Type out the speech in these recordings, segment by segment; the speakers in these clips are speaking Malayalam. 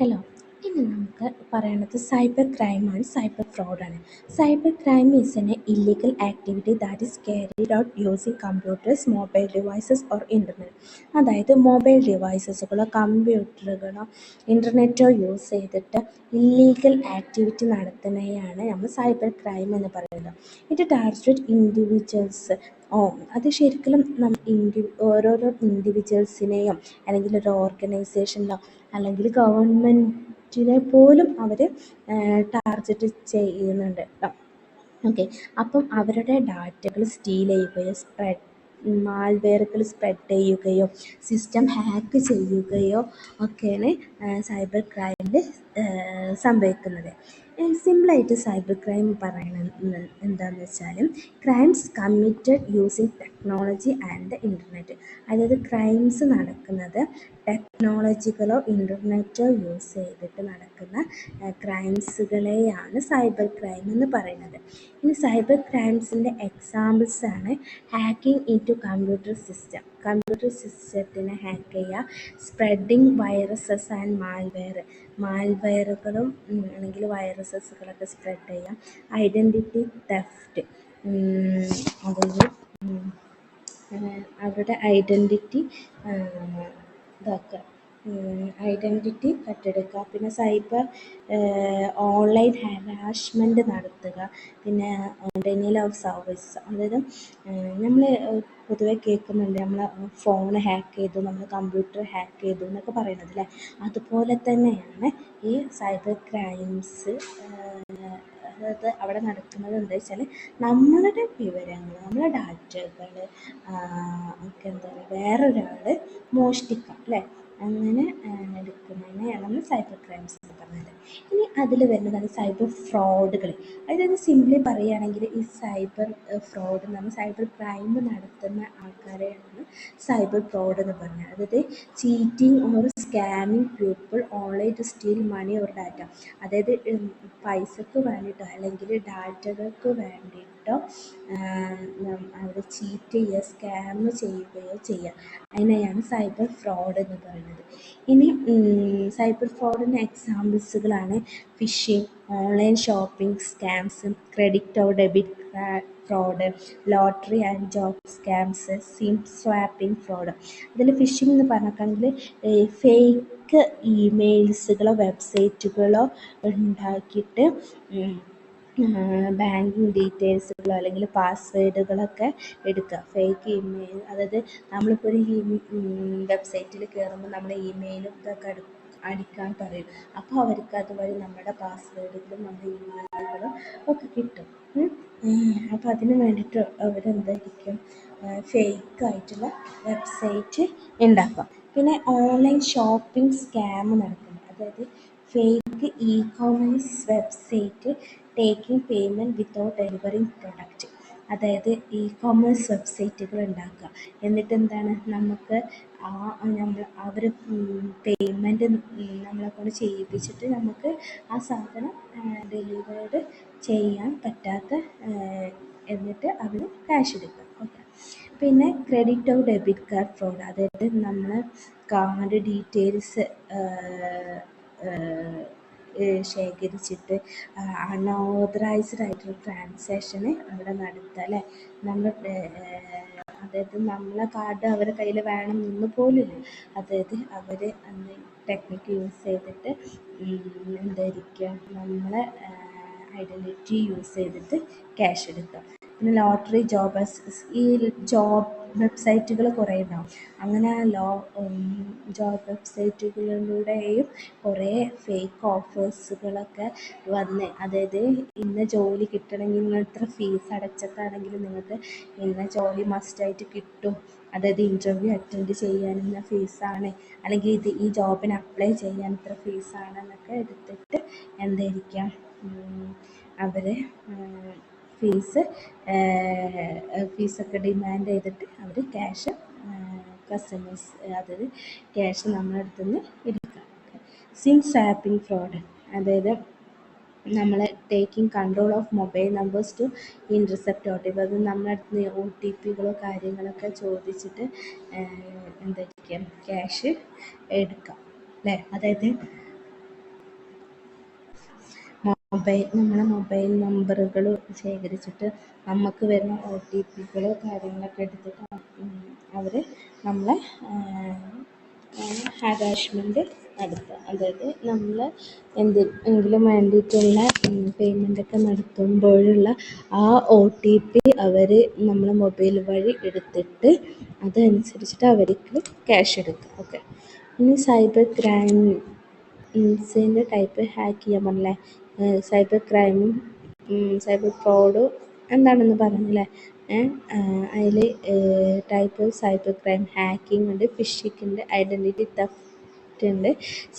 ഹലോ, ഇന്ന് നമുക്ക് പറയണത് സൈബർ ക്രൈം ആൻഡ് സൈബർ ഫ്രോഡാണ്. Cyber crime is an illegal activity that is carried out using computers, mobile devices or internet. അതായത് മൊബൈൽ ഡിവൈസസുകളോ കമ്പ്യൂട്ടറുകളോ ഇൻ്റർനെറ്റോ യൂസ് ചെയ്തിട്ട് ഇല്ലീഗൽ ആക്ടിവിറ്റി നടത്തുന്നതാണ് നമ്മൾ സൈബർ ക്രൈം എന്ന് പറയുന്നത്. ഇത് ടാർഗറ്റ് ഇൻഡിവിജ്വൽസ് അത് ശരിക്കും ഓരോരോ ഇൻഡിവിജ്വൽസിനെയും അല്ലെങ്കിൽ ഒരു ഓർഗനൈസേഷനിലോ അല്ലെങ്കിൽ ഗവൺമെൻറ്റിനെ പോലും അവർ ടാർഗറ്റ് ചെയ്യുന്നുണ്ട് കേട്ടോ. ഓക്കെ, അപ്പം അവരുടെ ഡാറ്റകൾ സ്റ്റീൽ ചെയ്യുകയോ മാൽവെയറുകൾ സ്പ്രെഡ് ചെയ്യുകയോ സിസ്റ്റം ഹാക്ക് ചെയ്യുകയോ ഒക്കെയാണ് സൈബർ ക്രൈമിൽ സംഭവിക്കുന്നത്. സിമ്പിളായിട്ട് സൈബർ ക്രൈം പറയണത് എന്താണെന്ന് വെച്ചാൽ crimes committed using technology and internet. അതായത് ക്രൈംസ് നടക്കുന്നത് ടെക്നോളജികളോ ഇൻ്റർനെറ്റോ യൂസ് ചെയ്തിട്ട് നടക്കുന്ന ക്രൈംസുകളെയാണ് സൈബർ ക്രൈം എന്ന് പറയുന്നത്. ഇനി സൈബർ ക്രൈംസിൻ്റെ എക്സാമ്പിൾസാണ് ഹാക്കിംഗ് ഇൻടു കമ്പ്യൂട്ടർ സിസ്റ്റത്തിനെ ഹാക്ക് ചെയ്യുക, സ്പ്രെഡിങ് വൈറസസ് ആൻഡ് മാൽവെയറുകളും അല്ലെങ്കിൽ വൈറസസുകളൊക്കെ സ്പ്രെഡ് ചെയ്യുക, ഐഡൻറ്റിറ്റി തെഫ്റ്റ്, അതായത് അവരുടെ ഐഡൻറ്റിറ്റി കട്ടെടുക്കുക, പിന്നെ സൈബർ ഓൺലൈൻ ഹരാസ്മെൻറ്റ് നടത്തുക, പിന്നെ ഡെനിയൽ ഓഫ് സർവീസ്. അതായത് നമ്മൾ പൊതുവെ കേൾക്കുന്നുണ്ട് നമ്മൾ ഫോൺ ഹാക്ക് ചെയ്തു, നമ്മൾ കമ്പ്യൂട്ടർ ഹാക്ക് ചെയ്തു എന്നൊക്കെ പറയുന്നത് അല്ലേ. അതുപോലെ തന്നെയാണ് ഈ സൈബർ ക്രൈംസ്. അതായത് അവിടെ നടക്കുന്നത് എന്താ വെച്ചാൽ നമ്മളുടെ വിവരങ്ങൾ, നമ്മളെ ഡാറ്റകൾ ഒക്കെ എന്താ പറയുക വേറൊരാൾ മോഷ്ടിക്കാം അല്ലേ. അങ്ങനെ എടുക്കുന്നതിനെയാണ് നമ്മൾ സൈബർ ക്രൈംസ് എന്ന് പറഞ്ഞത്. ഇനി അതിൽ വരുന്നതാണ് സൈബർ ഫ്രോഡുകൾ. അതായത് സിംപ്ലി പറയുകയാണെങ്കിൽ ഈ സൈബർ ഫ്രോഡ് നമ്മൾ സൈബർ ക്രൈം നടത്തുന്ന ആൾക്കാരെയാണ് സൈബർ ഫ്രോഡ് എന്ന് പറഞ്ഞത്. അതായത് cheating or scamming people online to steal money or data. അതായത് പൈസക്ക് വേണ്ടിയിട്ടോ അല്ലെങ്കിൽ ഡാറ്റകൾക്ക് വേണ്ടിയിട്ടോ അവർ ചീറ്റ് ചെയ്യുക, സ്കാം ചെയ്യുകയോ ചെയ്യുക, അതിനെയാണ് സൈബർ ഫ്രോഡ് എന്ന് പറയുന്നത്. ഇനി സൈബർ ഫ്രോഡിന് എക്സാമ്പിൾസുകളാണ് phishing, online shopping scams, credit or debit fraud, lottery and job scams, sim swapping fraud. അതിൽ ഫിഷിംഗ് എന്ന് പറഞ്ഞിട്ടുണ്ടെങ്കിൽ ഫേക്ക് ഇമെയിൽസുകളോ വെബ്സൈറ്റുകളോ ഉണ്ടാക്കിയിട്ട് ബാങ്കിങ് ഡീറ്റെയിൽസുകളോ അല്ലെങ്കിൽ പാസ്വേഡുകളൊക്കെ എടുക്കുക. ഫേക്ക് ഇമെയിൽ, അതായത് നമ്മളിപ്പോൾ ഒരു വെബ്സൈറ്റിൽ കയറുമ്പോൾ നമ്മുടെ ഇമെയിലും ഇതൊക്കെ അടിക്കാൻ പറയും. അപ്പോൾ അവർക്ക് അതുവഴി നമ്മുടെ പാസ്വേഡുകളും നമ്മുടെ ഇമെയിലുകളും ഒക്കെ കിട്ടും. അപ്പോൾ അതിന് വേണ്ടിയിട്ട് അവരെന്തായിരിക്കും ഫേക്കായിട്ടുള്ള വെബ്സൈറ്റ് ഉണ്ടാക്കുക. പിന്നെ ഓൺലൈൻ ഷോപ്പിംഗ് സ്കാം നടക്കുന്നത്, അതായത് fake e-commerce website taking payment without delivering product. അതായത് ഇ-കൊമേഴ്സ് വെബ്സൈറ്റുകൾ ഉണ്ടാക്കുക, എന്നിട്ട് എന്താണ് നമുക്ക് അവർ പേയ്മെൻറ്റ് നമ്മളെ കൊണ്ട് ചെയ്യിപ്പിച്ചിട്ട് നമുക്ക് ആ സാധനം ഡെലിവേർഡ് ചെയ്യാൻ പറ്റാത്ത എന്നിട്ട് അവർ ക്യാഷ് എടുക്കുക. ഓക്കെ, പിന്നെ credit or debit card fraud. അതായത് നമ്മൾ കാർഡ് ഡീറ്റെയിൽസ് ശേഖരിച്ചിട്ട് അൺഓതറൈസ്ഡ് ആയിട്ടുള്ള ട്രാൻസാക്ഷന് അവിടെ നടത്തുക അല്ലേ. നമ്മൾ അതായത് നമ്മളെ കാർഡ് അവരുടെ കയ്യിൽ വേണമെന്ന് പോലുമില്ല. അതായത് അവർ ടെക്നിക്ക് യൂസ് ചെയ്തിട്ട് എന്തായിരിക്കുക നമ്മളെ ഐഡൻറ്റിറ്റി യൂസ് ചെയ്തിട്ട് ക്യാഷ് എടുക്കുക. പിന്നെ ലോട്ടറി, ഈ ജോബ് വെബ്സൈറ്റുകൾ കുറേ ഉണ്ടാവും. അങ്ങനെ ജോബ് വെബ്സൈറ്റുകളിലൂടെയും കുറേ ഫേക്ക് ഓഫേഴ്സുകളൊക്കെ വന്ന്, അതായത് ഇന്ന ജോലി കിട്ടണമെങ്കിൽ നിങ്ങൾ ഇത്ര ഫീസ് അടച്ചിട്ടാണെങ്കിൽ നിങ്ങൾക്ക് ഇന്ന ജോലി മസ്റ്റായിട്ട് കിട്ടും, അതായത് ഇൻ്റർവ്യൂ അറ്റൻഡ് ചെയ്യാൻ ഇന്ന ഫീസാണ്, അല്ലെങ്കിൽ ഈ ജോബിന് അപ്ലൈ ചെയ്യാൻ ഇത്ര ഫീസാണ് എന്നൊക്കെ എടുത്തിട്ട് എന്തായിരിക്കാം അവർ ഫീസൊക്കെ ഡിമാൻഡ് ചെയ്തിട്ട് അവർ ക്യാഷ് കസ്റ്റമേഴ്സ്, അതായത് ക്യാഷ് നമ്മുടെ അടുത്ത് നിന്ന് എടുക്കുക. സിം സ്വാപ്പിംഗ് ഫ്രോഡ്, അതായത് നമ്മൾ taking control of mobile numbers to intercept OTP. അത് നമ്മുടെ അടുത്ത് നിന്ന് OTPകളോ കാര്യങ്ങളൊക്കെ ചോദിച്ചിട്ട് എന്തായിരിക്കാം ക്യാഷ് എടുക്കാം അല്ലേ. അതായത് നമ്മളെ മൊബൈൽ നമ്പറുകൾ ശേഖരിച്ചിട്ട് നമുക്ക് വരുന്ന OTPകൾ കാര്യങ്ങളൊക്കെ എടുത്തിട്ട് അവർ നമ്മളെ ഹാരാസ്മെൻറ്റ് നടത്തുക. അതായത് നമ്മൾ എന്തെങ്കിലും വേണ്ടിയിട്ടുള്ള പേയ്മെൻ്റൊക്കെ നടത്തുമ്പോഴുള്ള ആ OTP അവർ നമ്മളെ മൊബൈൽ വഴി എടുത്തിട്ട് അതനുസരിച്ചിട്ട് അവർക്ക് ക്യാഷ് എടുക്കുക. ഓക്കെ. ഇനി സൈബർ ക്രൈംസിൻ്റെ ടൈപ്പ് ഹാക്ക് ചെയ്യാൻ പറഞ്ഞില്ലേ. സൈബർ ക്രൈമും സൈബർ ഫ്രോഡും എന്താണെന്ന് പറഞ്ഞില്ലേ. അതിൽ ടൈപ്പ് സൈബർ ക്രൈം ഹാക്കിംഗ് ഉണ്ട്, ഫിഷിംഗ് ഉണ്ട്, ഐഡൻറ്റിറ്റി തെഫ്റ്റ് ഉണ്ട്,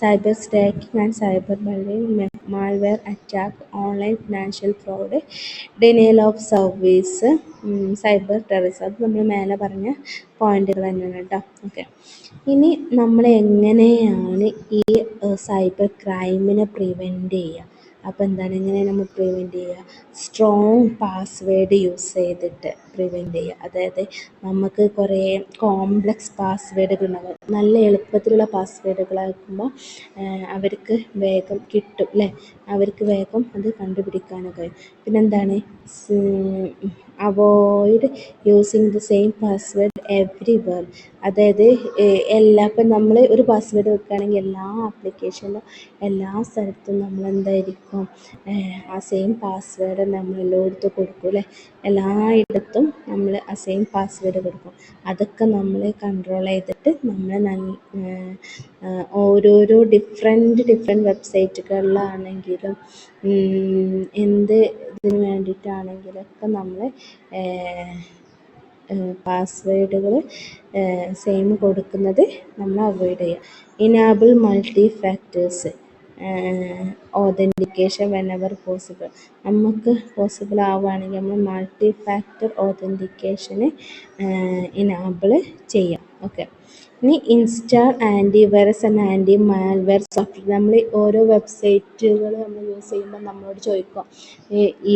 cyber stalking and cyber bullying, malware attack, online financial fraud, denial of service, cyber terrorism. അത് നമ്മൾ മേലെ പറഞ്ഞ പോയിന്റുകൾ തന്നെയാണ് കേട്ടോ. ഓക്കെ. ഇനി നമ്മൾ എങ്ങനെയാണ് ഈ സൈബർ ക്രൈമിനെ പ്രിവെൻറ്റ് ചെയ്യുക? അപ്പോൾ എന്താണ്, എങ്ങനെ നമ്മൾ പ്രിവെൻറ്റ് ചെയ്യുക? സ്ട്രോങ് പാസ്വേഡ് യൂസ് ചെയ്തിട്ട് പ്രിവെൻറ്റ് ചെയ്യുക. അതായത് നമുക്ക് കുറേ കോംപ്ലക്സ് പാസ്വേഡുകൾ ഉണ്ടാകും. നല്ല എളുപ്പത്തിലുള്ള പാസ്വേഡുകളാക്കുമ്പോൾ അവർക്ക് വേഗം കിട്ടും അല്ലേ, അവർക്ക് വേഗം അത് കണ്ടുപിടിക്കാനൊക്കെ കഴിയും. പിന്നെന്താണ്, avoid using the same password everywhere. അതായത് ഇപ്പം നമ്മൾ ഒരു പാസ്വേഡ് വെക്കുകയാണെങ്കിൽ എല്ലാ ആപ്ലിക്കേഷനിലും എല്ലാ സ്ഥലത്തും നമ്മളെന്തായിരിക്കും ആ സെയിം പാസ്വേഡ് നമ്മൾ എല്ലായിടത്തും കൊടുക്കും അല്ലേ. എല്ലായിടത്തും നമ്മൾ ആ സെയിം പാസ്വേഡ് കൊടുക്കും. അതൊക്കെ നമ്മൾ കൺട്രോൾ ചെയ്തിട്ട് നമ്മൾ ഓരോരോ ഡിഫറെൻറ്റ് വെബ്സൈറ്റുകളിലാണെങ്കിലും എന്ത് ഇതിന് വേണ്ടിയിട്ടാണെങ്കിലൊക്കെ നമ്മൾ പാസ്വേഡുകൾ സെയിം കൊടുക്കുന്നത് നമ്മൾ അവോയ്ഡ് ചെയ്യുക. Enable multi factors authentication whenever possible. നമുക്ക് പോസിബിൾ ആവുകയാണെങ്കിൽ നമ്മൾ മൾട്ടി ഫാക്ടർ ഓതൻറ്റിക്കേഷന് ഇനാബിൾ ചെയ്യാം. ഓക്കെ. ഇനി install antivirus and anti malware software. നമ്മൾ ഓരോ വെബ്സൈറ്റുകൾ നമ്മൾ യൂസ് ചെയ്യുമ്പോൾ നമ്മളോട് ചോദിക്കുക ഈ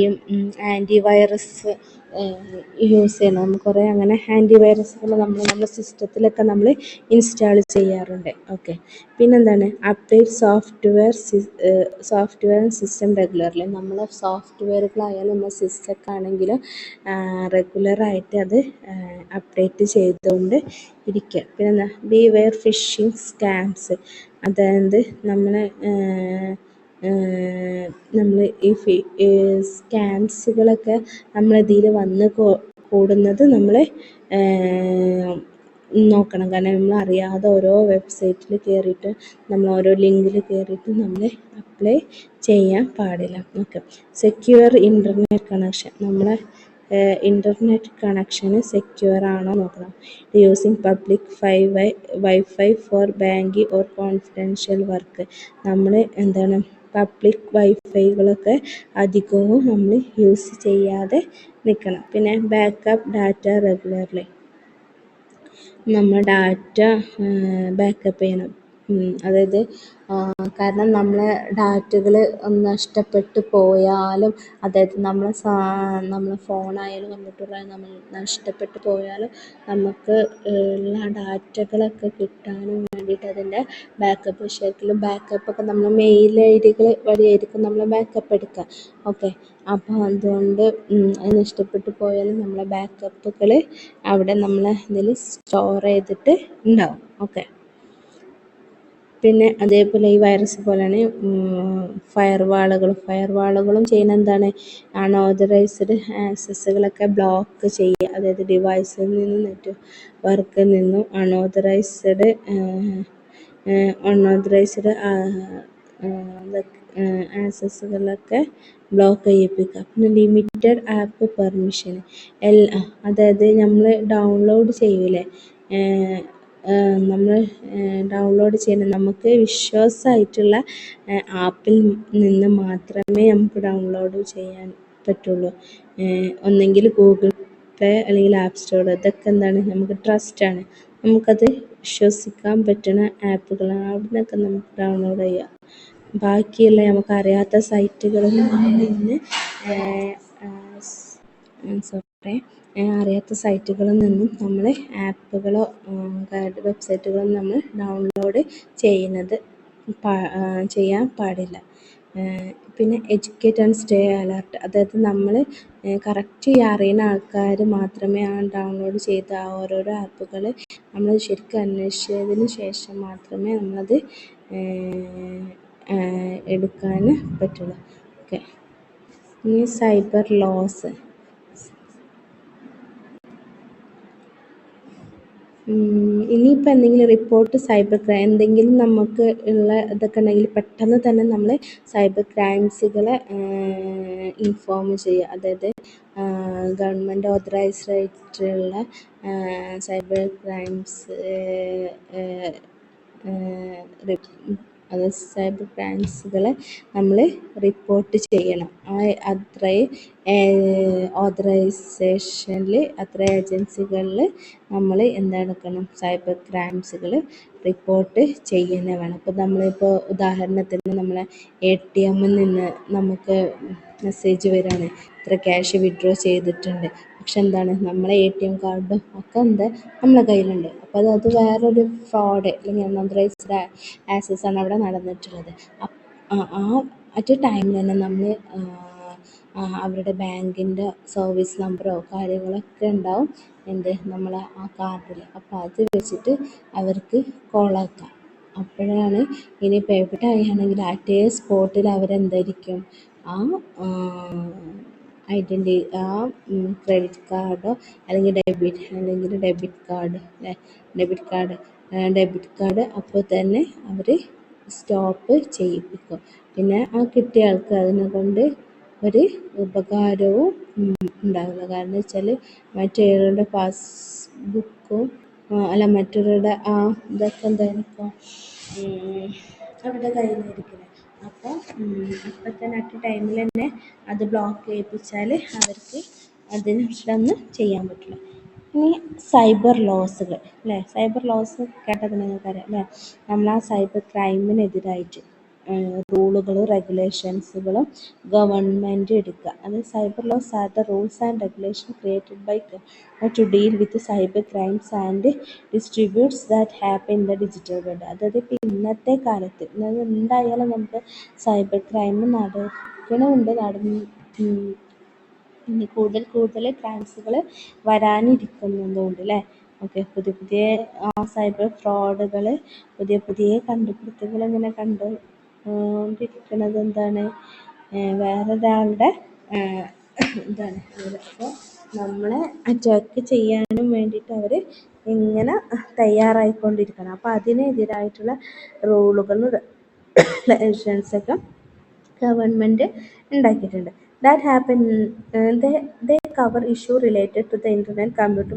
ആൻറ്റിവൈറസ് യൂസ് ചെയ്യണം. നമുക്ക് കുറേ അങ്ങനെ ആൻറ്റിവൈറസുകൾ നമ്മുടെ സിസ്റ്റത്തിലൊക്കെ നമ്മൾ ഇൻസ്റ്റാൾ ചെയ്യാറുണ്ട്. ഓക്കെ. പിന്നെന്താണ്, അപ്ഡേറ്റ് സോഫ്റ്റ്വെയർ സിസ്റ്റം റെഗുലർലി. നമ്മളെ സോഫ്റ്റ്വെയറുകളായാലും നമ്മുടെ സിസ്റ്റമൊക്കെ ആണെങ്കിലും റെഗുലറായിട്ട് അത് അപ്ഡേറ്റ് ചെയ്തുകൊണ്ട് ഇരിക്കുക. പിന്നെ ബിവെയർ ഫിഷിംഗ് സ്കാംസ്. അതായത് നമ്മൾ ഈ സ്കാംസുകളൊക്കെ നമ്മളതിൽ വന്ന് കൂടുന്നത് നമ്മൾ നോക്കണം. കാരണം നമ്മൾ അറിയാതെ ഓരോ വെബ്സൈറ്റിൽ കയറിയിട്ട് നമ്മൾ ഓരോ ലിങ്കിൽ കയറിയിട്ട് നമ്മൾ അപ്ലൈ ചെയ്യാൻ പാടില്ല. ഓക്കെ. Secure internet connection. നമ്മളെ ഇൻ്റർനെറ്റ് കണക്ഷന് സെക്യൂർ ആണോ നോക്കണം. Using public wifi for banking or confidential work. നമ്മൾ എന്താണ് പബ്ലിക് വൈഫൈകളൊക്കെ അധികവും നമ്മൾ യൂസ് ചെയ്യാതെ നിൽക്കണം. പിന്നെ ബാക്കപ്പ് ഡാറ്റ റെഗുലർലി. നമ്മൾ ഡാറ്റ ബാക്കപ്പ് ചെയ്യണം. അതായത് കാരണം നമ്മളെ ഡാറ്റകൾ നഷ്ടപ്പെട്ടു പോയാലും, അതായത് നമ്മളെ ഫോണായാലും കമ്പ്യൂട്ടറായാലും നമ്മൾ നഷ്ടപ്പെട്ടു പോയാലും നമുക്ക് ഉള്ള ഡാറ്റകളൊക്കെ കിട്ടാനും വേണ്ടിയിട്ട് അതിൻ്റെ ബാക്കപ്പ് ശരിക്കും ബാക്കപ്പൊക്കെ നമ്മൾ മെയിൽ ഐഡികൾ വഴിയായിരിക്കും നമ്മൾ ബാക്കപ്പ് എടുക്കുക. ഓക്കെ. അപ്പോൾ അതുകൊണ്ട് അത് നഷ്ടപ്പെട്ടു പോയാലും നമ്മളെ ബാക്കപ്പുകൾ അവിടെ നമ്മളെ ഇതിൽ സ്റ്റോർ ചെയ്തിട്ട് ഉണ്ടാവും. ഓക്കെ. പിന്നെ അതേപോലെ ഈ വൈറസ് പോലെയാണ് ഫയർവാളുകളും ചെയ്യുന്ന എന്താണ്, അൺഓതറൈസ്ഡ് ആക്സസ്സുകളൊക്കെ ബ്ലോക്ക് ചെയ്യുക. അതായത് ഡിവൈസിൽ നിന്നും നെറ്റ്വർക്കിൽ നിന്നും അൺഓതറൈസ്ഡ് ആക്സസ്സുകളൊക്കെ ബ്ലോക്ക് ചെയ്യിപ്പിക്കുക. പിന്നെ ലിമിറ്റഡ് ആപ്പ് പെർമിഷൻ. അതായത് നമ്മൾ ഡൗൺലോഡ് ചെയ്യൂലേ, നമ്മൾ ഡൗൺലോഡ് ചെയ്യുന്ന നമുക്ക് വിശ്വാസമായിട്ടുള്ള ആപ്പിൽ നിന്ന് മാത്രമേ നമുക്ക് ഡൗൺലോഡ് ചെയ്യാൻ പറ്റുള്ളൂ. ഒന്നെങ്കിൽ ഗൂഗിൾ പ്ലേ അല്ലെങ്കിൽ ആപ്പ് സ്റ്റോർ. ഇതൊക്കെ എന്താണ്, നമുക്ക് ട്രസ്റ്റാണ്, നമുക്കത് വിശ്വസിക്കാൻ പറ്റുന്ന ആപ്പുകളാണ്. അവിടെ നിന്നൊക്കെ നമുക്ക് ഡൗൺലോഡ് ചെയ്യാം. ബാക്കിയുള്ള നമുക്കറിയാത്ത സൈറ്റുകളിൽ നിന്ന് അറിയാത്ത സൈറ്റുകളിൽ നിന്നും നമ്മൾ ആപ്പുകളോ വെബ്സൈറ്റുകളോ നമ്മൾ ഡൗൺലോഡ് ചെയ്യാൻ പാടില്ല. പിന്നെ എഡ്യൂക്കേറ്റ് ആൻഡ് സ്റ്റേ അലർട്ട്, അതായത് നമ്മൾ കറക്റ്റ് അറിയുന്ന ആൾക്കാർ മാത്രമേ ആ ഡൗൺലോഡ് ചെയ്ത ആ ഓരോരോ ആപ്പുകൾ നമ്മൾ ശരിക്കും അന്വേഷിച്ചതിന് ശേഷം മാത്രമേ നമ്മളത് എടുക്കാൻ പറ്റുള്ളൂ. ഓക്കെ. ഇനി സൈബർ ലോസ്. ഇനിയിപ്പോൾ എന്തെങ്കിലും റിപ്പോർട്ട് സൈബർ ക്രൈം എന്തെങ്കിലും നമുക്ക് ഉള്ള ഇതൊക്കെ ഉണ്ടെങ്കിൽ പെട്ടെന്ന് തന്നെ നമ്മൾ സൈബർ ക്രൈംസുകളെ ഇൻഫോം ചെയ്യുക. അതായത് ഗവൺമെൻറ് ഓതറൈസ്ഡ് ആയിട്ടുള്ള സൈബർ ക്രൈംസ് അത് സൈബർ ക്രൈംസുകളെ നമ്മൾ റിപ്പോർട്ട് ചെയ്യണം. അത്രയും ഓതറൈസേഷനിൽ അത്ര ഏജൻസികളിൽ നമ്മൾ എന്തെടുക്കണം, സൈബർ ക്രൈംസുകൾ റിപ്പോർട്ട് ചെയ്യുക വേണം. ഇപ്പോൾ നമ്മളിപ്പോൾ ഉദാഹരണത്തിന് നമ്മളെ ATM-ൽ നിന്ന് നമുക്ക് മെസ്സേജ് വരികയാണ്, ഇത്ര ക്യാഷ് വിഡ്രോ ചെയ്തിട്ടുണ്ട്. പക്ഷെ എന്താണ്, നമ്മളെ ATM കാർഡും ഒക്കെ നമ്മളെ കയ്യിലുണ്ട്. അപ്പോൾ അത് വേറൊരു ഫ്രോഡ് അല്ലെങ്കിൽ അൺഓതറൈസ്ഡ് ആക്സസ് ആണ് അവിടെ നടന്നിട്ടുള്ളത്. അറ്റ് എ ടൈമിൽ തന്നെ നമ്മൾ അവരുടെ ബാങ്കിൻ്റെ സർവീസ് നമ്പറോ കാര്യങ്ങളൊക്കെ ഉണ്ടാവും നമ്മളെ ആ കാർഡിൽ. അപ്പോൾ അത് വെച്ചിട്ട് അവർക്ക് കോളാക്കാം. അപ്പോഴാണ് ഇനിയിപ്പോൾ എവിടെ ആണെങ്കിൽ അറ്റേ സ്പോട്ടിൽ അവരെന്തായിരിക്കും ആ ആ ക്രെഡിറ്റ് കാർഡോ അല്ലെങ്കിൽ ഡെബിറ്റ് കാർഡ് അപ്പോൾ തന്നെ അവർ സ്റ്റോപ്പ് ചെയ്യിപ്പിക്കും. പിന്നെ ആ കിട്ടിയ ആൾക്ക് അതിനെ കൊണ്ട് ഒരു ഉപകാരവും ഉണ്ടാവില്ല. കാരണം വെച്ചാൽ മറ്റൊരാളുടെ പാസ്ബുക്കും മറ്റൊരാളുടെ ഇതൊക്കെ എന്തായിരിക്കും അവരുടെ കയ്യിലായിരിക്കില്ല. അപ്പോൾ അപ്പം തന്നെ അറ്റ് ടൈമിൽ തന്നെ അത് ബ്ലോക്ക് ചെയ്യിപ്പിച്ചാൽ അവർക്ക് അതിനൊന്നും ചെയ്യാൻ പറ്റില്ല. ഇനി സൈബർ ലോസുകൾ അല്ലേ, സൈബർ ലോസ് കേട്ടത് നിങ്ങൾക്കറിയാം അല്ലേ. നമ്മൾ ആ സൈബർ ക്രൈമിനെതിരായിട്ട് റൂളുകളും റെഗുലേഷൻസുകളും ഗവൺമെൻറ് എടുക്കുക. അത് cyber laws are the rules and regulation created by to deal with cyber crimes and distributes that happen in the digital world. അതായത് ഇപ്പോൾ ഇന്നത്തെ കാലത്ത് എന്തായാലും നമുക്ക് സൈബർ ക്രൈം നടക്കണമുണ്ട്, ഇനി കൂടുതൽ ക്രൈംസുകൾ വരാനിരിക്കുന്നുണ്ട് അല്ലേ. ഓക്കെ. പുതിയ സൈബർ ഫ്രോഡുകൾ, പുതിയ കണ്ടുപിടുത്തങ്ങൾ ഇങ്ങനെ കണ്ടുകൊണ്ടിരിക്കുന്നത് എന്താണ്, വേറൊരാളുടെ ഇതാണ്. അപ്പോൾ നമ്മളെ അറ്റാക്ക് ചെയ്യാനും വേണ്ടിയിട്ട് അവർ ഇങ്ങനെ തയ്യാറായിക്കൊണ്ടിരിക്കണം. അപ്പോൾ അതിനെതിരായിട്ടുള്ള റൂളുകളും റെഗുലേഷൻസൊക്കെ ഗവൺമെൻറ് ഉണ്ടാക്കിയിട്ടുണ്ട്. That happen, they cover issues related to the internet, computer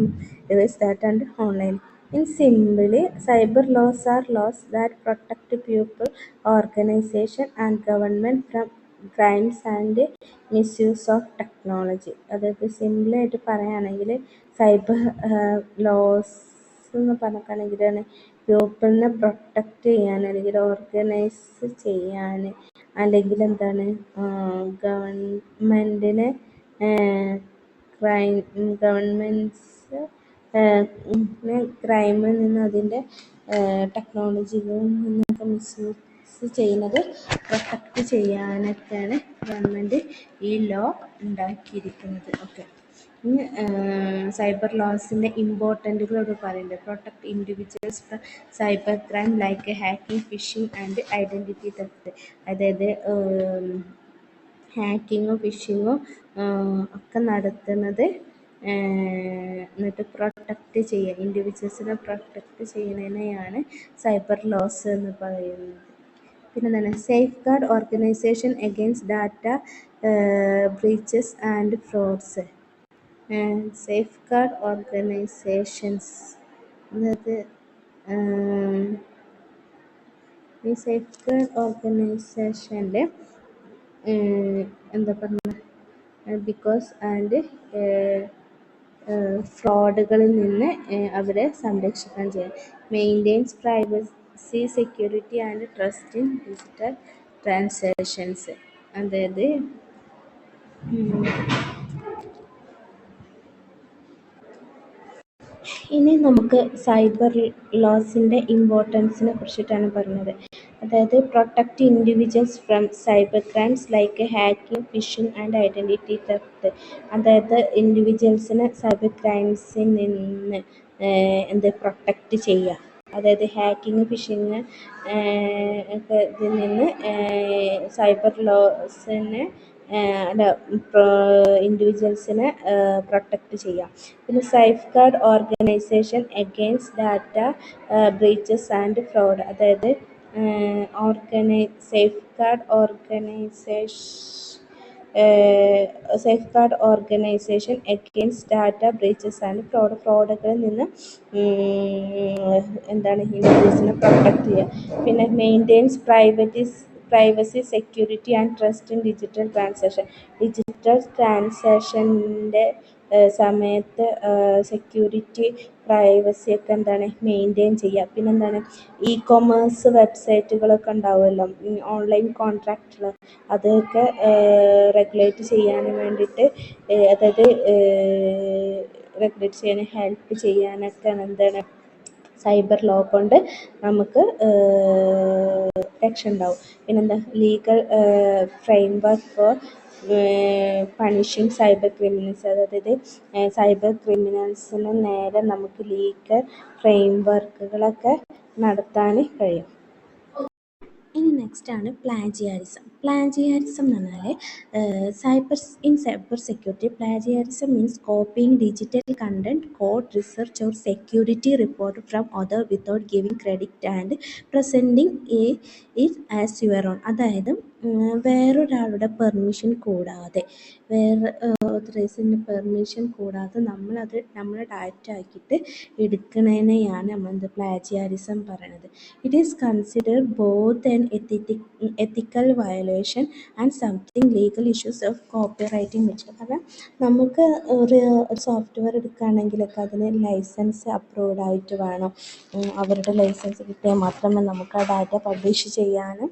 device, data and online. In simply, cyber laws are laws that protect people, organization and government from crimes and misuse of technology. അതായത് സിമ്പിളായിട്ട് പറയുകയാണെങ്കിൽ സൈബർ ലോസ് എന്ന് പറഞ്ഞിട്ടാണെങ്കിലാണ് പീപ്പിളിനെ പ്രൊട്ടക്റ്റ് ചെയ്യാൻ അല്ലെങ്കിൽ ഓർഗനൈസ് ചെയ്യാൻ അല്ലെങ്കിൽ എന്താണ് ഗവൺമെൻറ്റിനെ ഗവൺമെൻറ്റ്സ് ക്രൈമിൽ നിന്ന് അതിൻ്റെ ടെക്നോളജികളിൽ നിന്നൊക്കെ മിസ്യൂസ് ചെയ്യുന്നത് പ്രൊട്ടക്റ്റ് ചെയ്യാനൊക്കെയാണ് ഗവൺമെൻറ് ഈ ലോ ഉണ്ടാക്കിയിരിക്കുന്നത്. ഓക്കെ. ഇനി സൈബർ ലോസിൻ്റെ ഇമ്പോർട്ടൻറ്റുകളൊക്കെ പറയുന്നുണ്ട്. Protect individuals from cyber crime like hacking, phishing and identity theft. അതായത് ഹാക്കിങ്ങും ഫിഷിങ്ങും ഒക്കെ നടത്തുന്നത് എന്നിട്ട് പ്രൊട്ടക്റ്റ് ചെയ്യുക, ഇൻഡിവിജ്വൽസിനെ പ്രൊട്ടക്റ്റ് ചെയ്യുന്നതിനെയാണ് സൈബർ ലോസ് എന്ന് പറയുന്നത്. പിന്നെ എന്താണ് safe guard organisation against data breaches and fruits. Safe guard organisations, അതായത് ഈ സേഫ് ഗാർഡ് ഓർഗനൈസേഷനിൽ എന്താ പറയുക, ബിക്കോസ് ആൻഡ് ഫ്രോഡുകളിൽ നിന്ന് അവരെ സംരക്ഷിക്കാൻ ചെയ്യും. Maintains privacy, security and trust in digital transactions. അതായത് ഇനി നമുക്ക് സൈബർ ലോസിൻ്റെ ഇമ്പോർട്ടൻസിനെ കുറിച്ചിട്ടാണ് പറയുന്നത്. അതായത് protect individuals from cyber crimes like hacking, phishing and identity theft. അതായത് ഇൻഡിവിജ്വൽസിനെ സൈബർ ക്രൈംസിൽ നിന്ന് എന്ത് പ്രൊട്ടക്റ്റ് ചെയ്യുക. അതായത് ഹാക്കിങ്, ഫിഷിങ് ഒക്കെ ഇതിൽ നിന്ന് സൈബർ ലോസിനെ അല്ല ഇൻഡിവിജ്വൽസിനെ പ്രൊട്ടക്റ്റ് ചെയ്യാം. പിന്നെ safeguard organisation against data breaches and fraud. അതായത് safeguard organisation against data breaches and ഫ്രോഡുകളിൽ നിന്ന് എന്താണ് ഇൻഡിവിജ്വൽസിനെ പ്രൊട്ടക്റ്റ് ചെയ്യുക. പിന്നെ maintains privacy, security and trust in digital ട്രാൻസാക്ഷൻ്റെ സമയത്ത് സെക്യൂരിറ്റി, പ്രൈവസി ഒക്കെ എന്താണ് മെയിൻറ്റെയിൻ ചെയ്യുക. പിന്നെന്താണ് ഇ-കൊമേഴ്സ് വെബ്സൈറ്റുകളൊക്കെ ഉണ്ടാവുമല്ലോ, ഓൺലൈൻ കോൺട്രാക്റ്റുകൾ, അതൊക്കെ റെഗുലേറ്റ് ചെയ്യാൻ വേണ്ടിയിട്ട് അതായത് റെഗുലേറ്റ് ചെയ്യാൻ ഹെൽപ്പ് ചെയ്യാനൊക്കെ എന്താണ് സൈബർ ലോ കൊണ്ട് നമുക്ക് രക്ഷ ഉണ്ടാവും. പിന്നെന്താ legal framework four punishing cyber criminals. അതായത് സൈബർ ക്രിമിനൽസിന് നേരെ നമുക്ക് ലീഗൽ ഫ്രെയിംവർക്കുകളൊക്കെ നടത്താൻ കഴിയും. ഇനി നെക്സ്റ്റാണ് പ്ലാജിയാരിസം. പ്ലാജിയാരിസം എന്ന് പറഞ്ഞാൽ cyber security, plagiarism means copying digital content, code, research or security report from other without giving credit and presenting it as your own. അതായത് വേറൊരാളുടെ പെർമിഷൻ കൂടാതെ, വേറെ ഓതറൈസിൻ്റെ പെർമിഷൻ കൂടാതെ നമ്മളത് നമ്മുടെ ഡാറ്റ ആക്കിയിട്ട് എടുക്കുന്നതിനെയാണ് നമ്മൾ പ്ലാജിയാരിസം പറയണത്. It is considered both an ethical violation and something legal issues of copy writing വെച്ച്. കാരണം നമുക്ക് ഒരു സോഫ്റ്റ്വെയർ എടുക്കുകയാണെങ്കിലൊക്കെ അതിന് ലൈസൻസ് അപ്രൂവ്ഡ് ആയിട്ട് വേണം. അവരുടെ ലൈസൻസ് കിട്ടിയാൽ മാത്രമേ നമുക്ക് ആ ഡാറ്റ പബ്ലിഷ് ചെയ്യാനും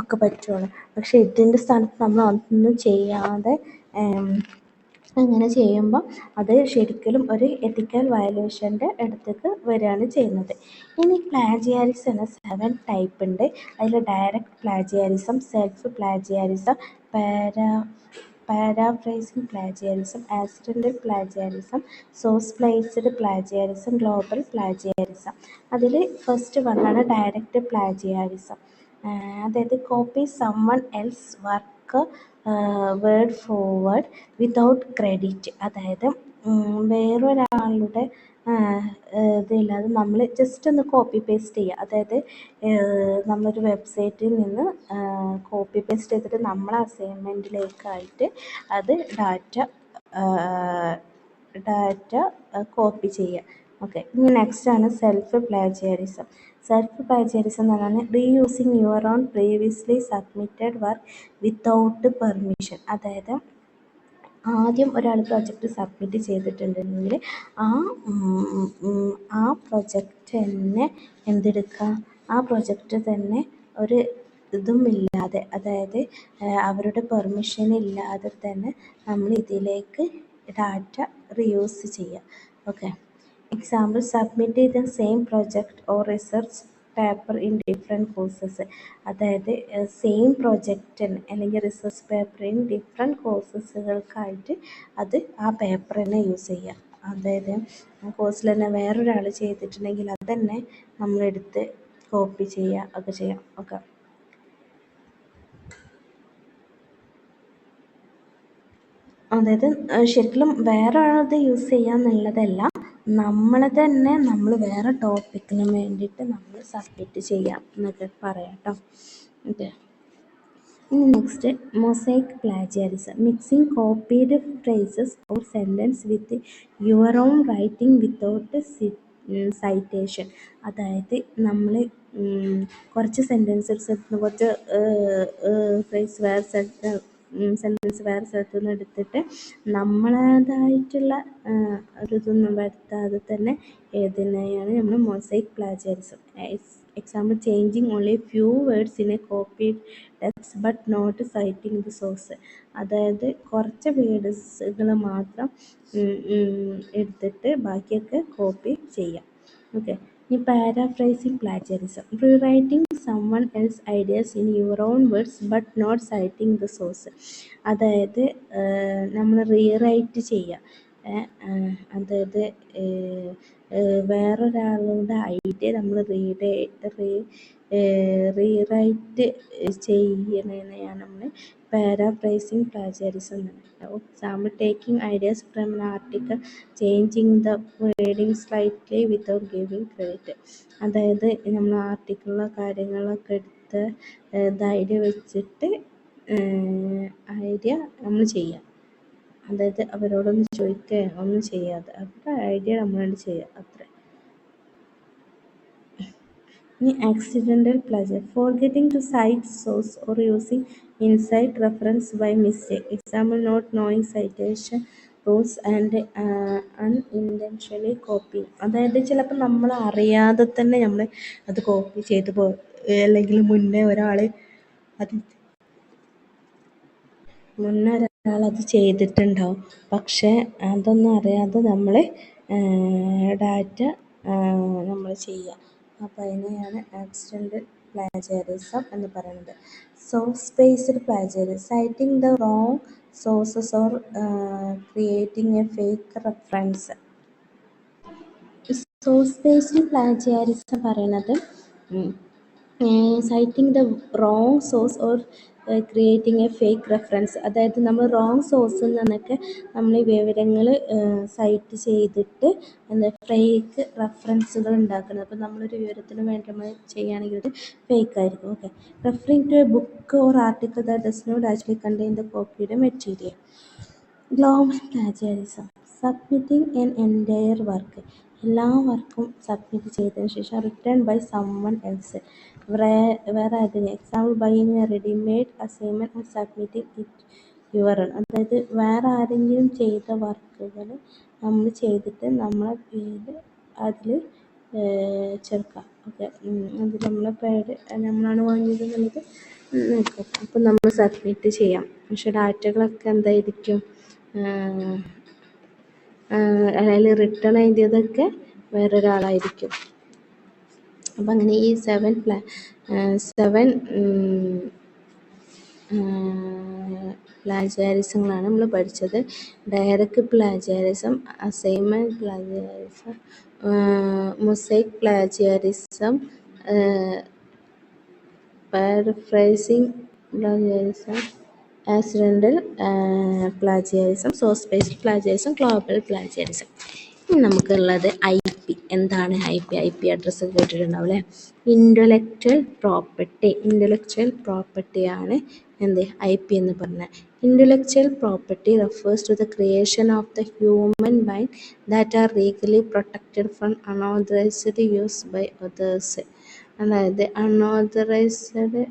ഒക്കെ പറ്റുള്ളൂ. പക്ഷേ ഇതിൻ്റെ സ്ഥാനത്ത് നമ്മൾ ഒന്നും ചെയ്യാതെ അങ്ങനെ ചെയ്യുമ്പോൾ അത് ശരിക്കും ഒരു എത്തിക്കൽ വയലേഷൻ്റെ അടുത്തേക്ക് വരികയാണ് ചെയ്യുന്നത്. ഇനി പ്ലാജിയാരിസം 7 ടൈപ്പ് ഉണ്ട്. അതിൽ direct plagiarism, self plagiarism, paraphrasing plagiarism, accidental plagiarism, source placed plagiarism, global plagiarism. അതിൽ ഫസ്റ്റ് വണ്ണാണ് ഡയറക്റ്റ് പ്ലാജിയാരിസം. അതായത് copy someone else's work word for word without credit. അതായത് വേറൊരാളുടെ ഇതില്ലാതെ നമ്മൾ ജസ്റ്റ് ഒന്ന് കോപ്പി പേസ്റ്റ് ചെയ്യുക. അതായത് നമ്മളൊരു വെബ്സൈറ്റിൽ നിന്ന് കോപ്പി പേസ്റ്റ് ചെയ്തിട്ട് നമ്മളെ അസൈൻമെൻറ്റിലേക്കായിട്ട് അത് ഡാറ്റ കോപ്പി ചെയ്യുക. ഓക്കെ. ഇനി നെക്സ്റ്റാണ് സെൽഫ് പ്ലാജിയാരിസം. സെൽഫ് പ്ലാജിയാരിസം എന്ന് പറഞ്ഞാൽ reusing your own previously submitted work without permission. അതായത് ആദ്യം ഒരാൾ പ്രൊജക്റ്റ് സബ്മിറ്റ് ചെയ്തിട്ടുണ്ടെങ്കിൽ ആ പ്രൊജക്റ്റ് തന്നെ എന്തെടുക്കുക, ആ പ്രൊജക്റ്റ് തന്നെ ഒരു ഇതുമില്ലാതെ, അതായത് അവരുടെ പെർമിഷൻ ഇല്ലാതെ തന്നെ നമ്മൾ ഇതിലേക്ക് ഡാറ്റ റീയൂസ് ചെയ്യുക. Okay. Example, submit the same project or research paper in different courses. അതായത് സെയിം പ്രൊജക്റ്റ് അല്ലെങ്കിൽ റിസർച്ച് പേപ്പർ ഇൻ ഡിഫറെൻറ്റ് കോഴ്സസുകൾക്കായിട്ട് അത് ആ പേപ്പർ തന്നെ യൂസ് ചെയ്യുക. അതായത് ആ കോഴ്സിൽ തന്നെ വേറൊരാൾ ചെയ്തിട്ടുണ്ടെങ്കിൽ അത് തന്നെ നമ്മളെടുത്ത് കോപ്പി ചെയ്യുക ഒക്കെ ചെയ്യാം. ഓക്കെ. അതായത് ശരിക്കും വേറെ ആളത് യൂസ് ചെയ്യുക എന്നുള്ളതല്ല, നമ്മൾ തന്നെ നമ്മൾ വേറെ ടോപ്പിക്കിന് വേണ്ടിയിട്ട് നമ്മൾ സബ്മിറ്റ് ചെയ്യാം എന്നൊക്കെ പറയാം കേട്ടോ. ഓക്കെ. ഇനി next mosaic plagiarism. Mixing copied phrases or sentence with your own writing without citation. അതായത് നമ്മൾ കുറച്ച് സെൻറ്റൻസസ് കുറച്ച് ഫ്രേസ് വേറെ സ്ഥലത്ത് സെൻറ്റൻസ് വേറെ സ്ഥലത്തു നിന്ന് എടുത്തിട്ട് നമ്മളേതായിട്ടുള്ള ഒരു ഇതൊന്നും വരുത്താതെ തന്നെ എഴുതുന്നതാണ് നമ്മൾ mosaic plagiarism. Example, changing only few words in a copied text but not citing the source. അതായത് കുറച്ച് വേർഡ്സുകൾ മാത്രം എടുത്തിട്ട് ബാക്കിയൊക്കെ കോപ്പി ചെയ്യാം. ഓക്കെ. ഇനി paraphrasing plagiarism. Rewriting someone else's ideas in your own words but not citing the source. അതായത് നമ്മൾ റീറൈറ്റ് ചെയ്യുക. അതായത് വേറൊരാളുടെ ഐഡിയ നമ്മൾ റീറൈറ്റ് ചെയ്യണതിനെയാണ് നമ്മൾ പാരാഫ്രൈസിങ് പ്ലാജിയറിസം എന്ന് പറയുന്നത്. Example, taking ideas from an article, changing the wording slightly without giving credit. അതായത് നമ്മൾ ആർട്ടിക്കിളിലോ കാര്യങ്ങളൊക്കെ എടുത്ത് ഐഡിയ വെച്ചിട്ട് ഐഡിയ നമ്മൾ ചെയ്യുക. അതായത് അവരോടൊന്നും ചോദിക്കുക ഒന്നും ചെയ്യാതെ അവരുടെ ഐഡിയ നമ്മളാണ് ചെയ്യുക, അത്ര. ഇനി ആക്സിഡൻ്റൽ പ്ലജർ, forgetting to cite source or using insight reference by mistake. Example, not knowing citation rules and unintentionally copy. അതായത് ചിലപ്പോൾ നമ്മൾ അറിയാതെ തന്നെ നമ്മൾ അത് കോപ്പി ചെയ്ത് അല്ലെങ്കിൽ മുന്നേ ഒരാൾ ചെയ്തിട്ടുണ്ടാവും. പക്ഷേ അതൊന്നും അറിയാതെ നമ്മൾ ഡാറ്റ നമ്മൾ ചെയ്യുക. അപ്പോൾ അതിനെയാണ് ആക്സിഡൻ്റൽ പ്ലാജിയറിസം എന്ന് പറയുന്നത്. Source based plagiarism, citing the wrong sources or creating a fake reference. Source based plagiarism പറയുന്നത് citing the wrong source or creating a fake reference. അതായത് നമ്മൾ റോങ് സോഴ്സിൽ നിന്നൊക്കെ നമ്മൾ ഈ വിവരങ്ങൾ സൈറ്റ് ചെയ്തിട്ട് ഫേക്ക് റെഫറൻസുകൾ ഉണ്ടാക്കുന്നത്. അപ്പോൾ നമ്മളൊരു വിവരത്തിന് വേണ്ടി നമ്മൾ ചെയ്യുകയാണെങ്കിൽ അത് ഫേക്ക് ആയിരിക്കും. Okay, referring to a book or article that does not actually contain the കോപ്പിയുടെ material. Global plagiarism, submitting an entire work, എല്ലാ വർക്കും സബ്മിറ്റ് ചെയ്തതിന് ശേഷം റിട്ടേൺ ബൈ സമ്മൺ എൽസ്, വേറെ ആയിരുന്നു. Example, buying A readymade assignment and submitting it your own. അതായത് വേറെ ആരെങ്കിലും ചെയ്ത വർക്കുകൾ നമ്മൾ ചെയ്തിട്ട് നമ്മളെ പേര് അതിൽ ചേർക്കാം. ഓക്കെ, അതിൽ നമ്മളെ പേര് നമ്മളാണ് വാങ്ങിയത് എന്നുള്ളത് നോക്കാം. അപ്പം നമ്മൾ സബ്മിറ്റ് ചെയ്യാം. പക്ഷേ ഡാറ്റകളൊക്കെ എന്തായിരിക്കും, അതിൽ റിട്ടേൺ എഴുതിയതൊക്കെ വേറൊരാളായിരിക്കും. അപ്പം അങ്ങനെ ഈ സെവൻ പ്ലാജിയറിസങ്ങളാണ് നമ്മൾ പഠിച്ചത്. Direct plagiarism, assignment plagiarism, mosaic plagiarism, paraphrasing plagiarism, accidental plagiarism, source based plagiarism, global plagiarism. ഇനി നമുക്കുള്ളത് IP. എന്താണ് IP? IP അഡ്രസ്സ് കേട്ടിട്ടുണ്ടാവും അല്ലേ? ഇൻ്റലക്ച്വൽ പ്രോപ്പർട്ടിയാണ് എന്ത് IP എന്ന് പറഞ്ഞാൽ. Intellectual property refers to the creation of the human mind that are legally protected from unauthorised use by others. അതായത് unauthorised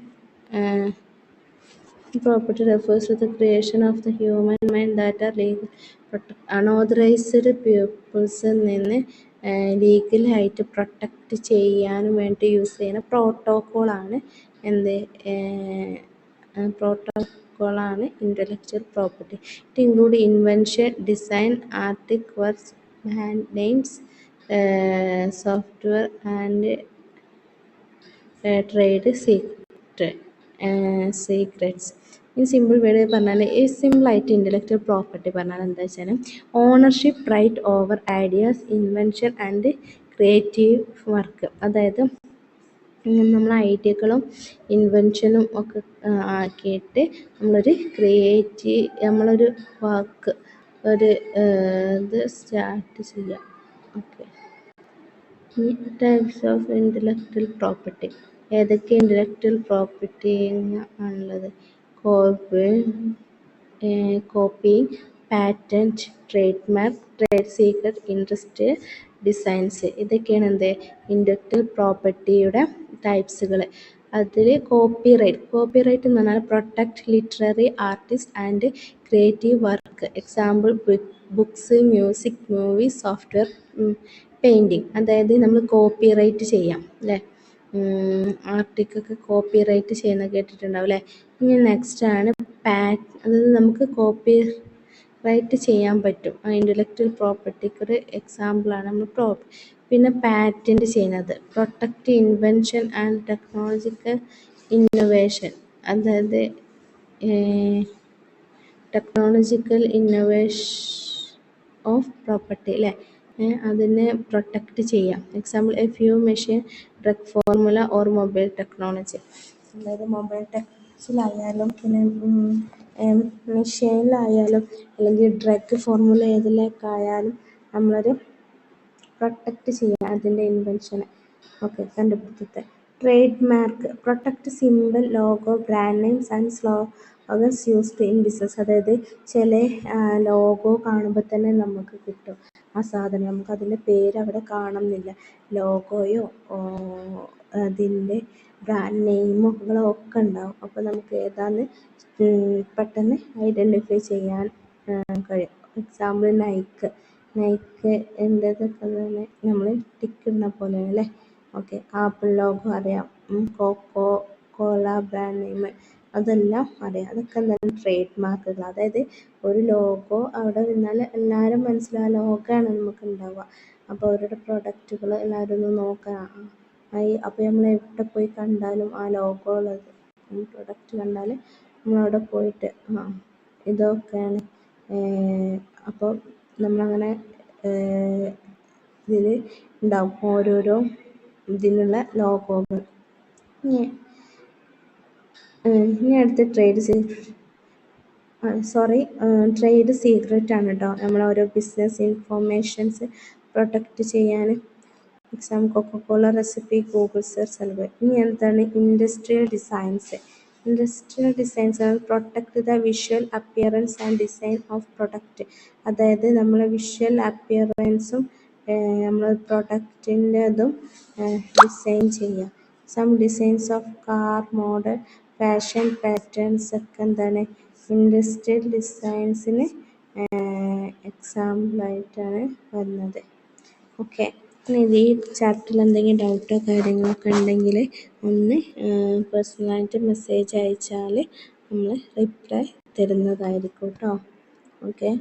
property refers to the creation of the human mind that are legal unauthorised പീപ്പിൾസിൽ നിന്ന് ലീഗലായിട്ട് പ്രൊട്ടക്റ്റ് ചെയ്യാനും വേണ്ടി യൂസ് ചെയ്യുന്ന പ്രോട്ടോക്കോളാണ് intellectual property. It include invention, design, artistic works, brand names, software and trade secrets. ഈ സിമ്പിൾ വേർഡ് പറഞ്ഞാൽ, ഈ സിമ്പിളായിട്ട് ഇൻ്റലക്ച്വൽ പ്രോപ്പർട്ടി പറഞ്ഞാൽ എന്താ വെച്ചാൽ ownership right over ideas, invention and creative work. അതായത് നമ്മൾ ഐഡിയകളും ഇൻവെൻഷനും ഒക്കെ ആക്കിയിട്ട് നമ്മളൊരു വർക്ക് ഇത് സ്റ്റാർട്ട് ചെയ്യാം. ഓക്കെ, ഈ ടൈപ്സ് ഓഫ് ഇൻ്റലക്ച്വൽ പ്രോപ്പർട്ടി ഏതൊക്കെ ഇൻ്റലക്ച്വൽ പ്രോപ്പർട്ടി ആണുള്ളത്? Copying, patent, trade mark, trade secret, industrial designs. ഇതൊക്കെയാണ് ഇൻ്റലക്ച്വൽ പ്രോപ്പർട്ടിയുടെ ടൈപ്സുകൾ. അതിൽ കോപ്പിറൈറ്റ് എന്ന് പറഞ്ഞാൽ protect literary, artist and creative work. Example, books, music, movies, software, painting. അതായത് നമ്മൾ കോപ്പിറൈറ്റ് ചെയ്യാം അല്ലേ? ആർട്ടിക്കൊക്കെ കോപ്പിറൈറ്റ് ചെയ്യുന്ന കേട്ടിട്ടുണ്ടാവും അല്ലേ? ഇനി നെക്സ്റ്റ് ആണ് അതായത് നമുക്ക് കോപ്പിറൈറ്റ് ചെയ്യാൻ പറ്റും. ഇൻ്റലക്ച്വൽ പ്രോപ്പർട്ടിക്ക് ഒരു എക്സാമ്പിളാണ് നമ്മൾ പിന്നെ പാറ്റന്റ് ചെയ്യുന്നത് protect invention and technological innovation, അതായത് ടെക്നോളജിക്കൽ ഇന്നൊവേഷൻ ഓഫ് പ്രോപ്പർട്ടി അല്ലേ, അതിനെ പ്രൊട്ടക്റ്റ് ചെയ്യാം. Example A few machine, drug formula or mobile technology. അതായത് മൊബൈൽ ടെക്നോളജിയിലായാലും പിന്നെ മെഷീനിലായാലും അല്ലെങ്കിൽ ഡ്രഗ് ഫോർമുല ഏതിലൊക്കെ ആയാലും നമ്മളൊരു പ്രൊട്ടക്റ്റ് ചെയ്യുക അതിൻ്റെ ഇൻവെൻഷനെ. ഓക്കെ, കണ്ടുപിടുത്തത്തെ. Trademark protect simple logo, brand names and slogans used in business. അതായത് ചില ലോഗോ കാണുമ്പോൾ തന്നെ നമുക്ക് കിട്ടും ആ സാധനം, നമുക്ക് അതിൻ്റെ പേര് അവിടെ കാണുന്നില്ല, ലോഗോയോ അതിൻ്റെ ബ്രാൻഡ് നെയിമുകളോ ഒക്കെ ഉണ്ടാവും. അപ്പോൾ നമുക്ക് ഏതാന്ന് പെട്ടെന്ന് ഐഡൻറ്റിഫൈ ചെയ്യാൻ കഴിയും. എക്സാമ്പിൾ നൈക്ക് എൻ്റെതൊക്കെ തന്നെ നമ്മൾ ടിക്ക് ഇടുന്ന പോലെയാണ് അല്ലേ. ഓക്കെ, ആപ്പിൾ ലോഗോ അറിയാം, കോക്കോ കോല ബ്രാൻഡ് നെയിം അതെല്ലാം അറിയാം. അതൊക്കെ എന്താണ് ട്രേഡ് മാർക്കുകൾ. അതായത് ഒരു ലോഗോ അവിടെ വന്നാൽ എല്ലാവരും മനസ്സിലാ ലോഗോയാണ് നമുക്ക് ഉണ്ടാവുക. അപ്പോൾ അവരുടെ പ്രൊഡക്റ്റുകൾ എല്ലാവരും ഒന്ന് നോക്കാം. അപ്പോൾ നമ്മൾ എവിടെ പോയി കണ്ടാലും ആ ലോഗോ ഉള്ളത് പ്രൊഡക്റ്റ് കണ്ടാൽ നമ്മളവിടെ പോയിട്ട് ഇതൊക്കെയാണ്. അപ്പോൾ നമ്മളങ്ങനെ ഇതിൽ ഉണ്ടാവും ഓരോരോ ഇതിലുള്ള ലോഗോകൾ. ഇനി അടുത്ത ട്രേഡ് സീക്രട്ട് ആണ് കേട്ടോ. നമ്മൾ ഓരോ ബിസിനസ് ഇൻഫോർമേഷൻസ് പ്രൊട്ടക്റ്റ് ചെയ്യാൻ. Exam Coca Cola recipe, Google search നൽകുക. ഇനി എന്താണ് industrial designs. Industrial designs protect the visual appearance and design of product. അതായത് നമ്മളെ വിഷ്വൽ അപ്പിയറൻസും നമ്മൾ പ്രൊഡക്റ്റിൻ്റെതും ഡിസൈൻ ചെയ്യുക. Some designs of car model, fashion patterns ഒക്കെ എന്താണ് ഇൻഡസ്ട്രിയൽ ഡിസൈൻസിന് എക്സാമ്പിളായിട്ടാണ് വരുന്നത്. ഓക്കെ, ഈ ചാപ്റ്ററിൽ എന്തെങ്കിലും ഡൗട്ടോ കാര്യങ്ങളൊക്കെ ഉണ്ടെങ്കിൽ ഒന്ന് പേഴ്സണലായിട്ട് മെസ്സേജ് അയച്ചാൽ നമ്മൾ റിപ്ലൈ തരുന്നതായിരിക്കും കേട്ടോ. ഓക്കെ.